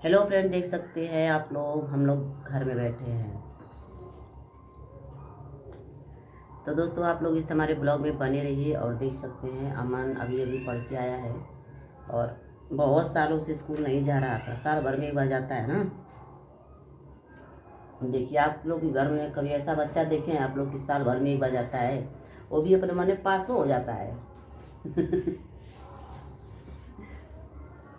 Hello friend, देख सकते हैं आप लोग, हम लोग घर में बैठे हैं। तो दोस्तों आप लोग इस हमारे ब्लॉग में बने रहिए और देख सकते हैं अमन अभी अभी पढ़ के आया है और बहुत सालों से स्कूल नहीं जा रहा था। साल भर में एक बार जाता है ना। देखिए आप लोग के घर में कभी ऐसा बच्चा देखे हैं आप लोग कि साल भर में एक बार जाता है, वो भी अपने मन में पास हो जाता है।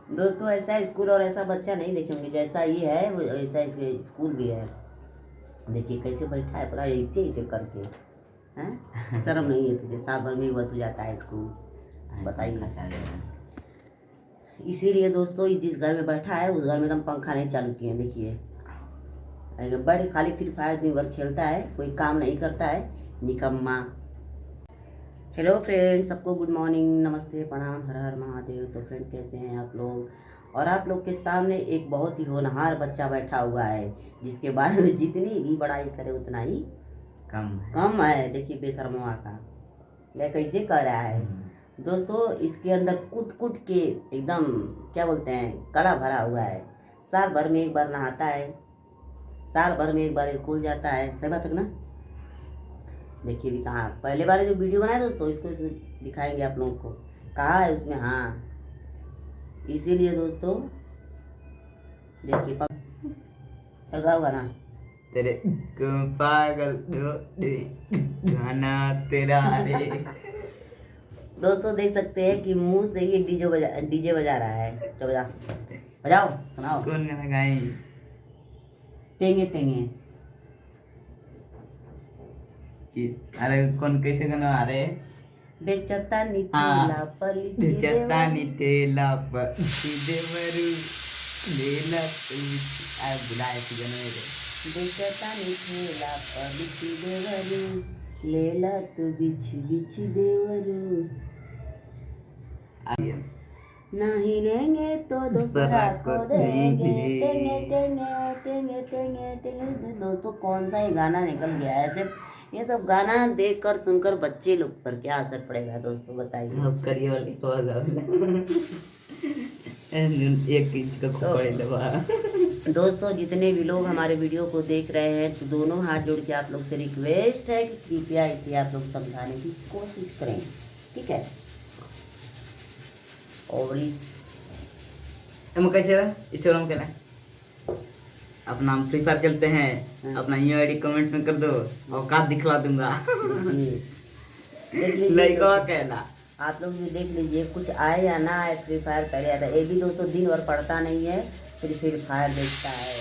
दोस्तों ऐसा स्कूल और ऐसा बच्चा नहीं देखेंगे जैसा ये है, वो ऐसा इसके स्कूल भी है। देखिए कैसे बैठा है पूरा ऐसे ऐसे करके, हैं? शर्म नहीं है तुझे? साल भर में एक बार तू जाता है स्कूल, बताइए। इसीलिए दोस्तों जिस घर में बैठा है उस घर में एकदम पंखा नहीं चालू किए। देखिए बड़े खाली फ्री फायर दिन भर खेलता है, कोई काम नहीं करता है, निकम्मा। हेलो फ्रेंड, सबको गुड मॉर्निंग, नमस्ते, प्रणाम, हर हर महादेव। तो फ्रेंड कैसे हैं आप लोग? और आप लोग के सामने एक बहुत ही होनहार बच्चा बैठा हुआ है जिसके बारे में जितनी भी बड़ाई करे उतना ही कम है। देखिए बेशर्मा का ले कैसे कर रहा है। दोस्तों इसके अंदर कुट कुट के एकदम क्या बोलते हैं कला भरा हुआ है। साल भर में एक बार नहाता है, साल भर में एक बार स्कूल जाता है। सही बात है ना? देखिए भी कहाँ पहले बार जो वीडियो बनाया दोस्तों, इसको इसमें दिखाएंगे आप लोगों को, कहा है उसमें। हाँ इसीलिए दोस्तों देखिए चल रहा होगा ना तेरे को पागल गाना तेरा रे। दोस्तों देख सकते हैं कि मुंह से ये डीजे बजा रहा है। तो बजाओ सुनाओ। कौन गाना गाए? टेंगे टेंगे। अरे कौन कैसे गाना आ रहे? बेचता नीला पली बेचता नीला पली देवरू लेला तू आ बुलाए थे गाना रे। बेचता नीला पली देवरू लेला तू बिछ बिछ देवरू। नहीं लेंगे तो दूसरा को देंगे। टेंगे टेंगे टेंगे टेंगे टेंगे। दोस्तों कौन सा ये गाना निकल गया है ऐसे? ये सब गाना देखकर सुनकर बच्चे लोग पर क्या असर पड़ेगा दोस्तों बताइए। अब करिए वाली तो एक इंच का खोपड़ी दबा। दोस्तों जितने भी लोग हमारे वीडियो को देख रहे हैं तो दोनों हाथ जोड़ के आप लोग से रिक्वेस्ट है कि कृपया इसे आप लोग समझाने की कोशिश करें, ठीक है? और इस कैसे इंस्टाग्राम के अपना हम फ्री फायर खेलते हैं, अपना ईमेल आईडी कमेंट में कर दो, औकात दिखला दूंगा। लड़का कहना आप लोग भी देख लीजिए, कुछ आए या ना आए, फ्री फायर पहले आता है। ये भी दोस्तों दिन भर पढ़ता नहीं है, फिर फ्री फायर देखता है।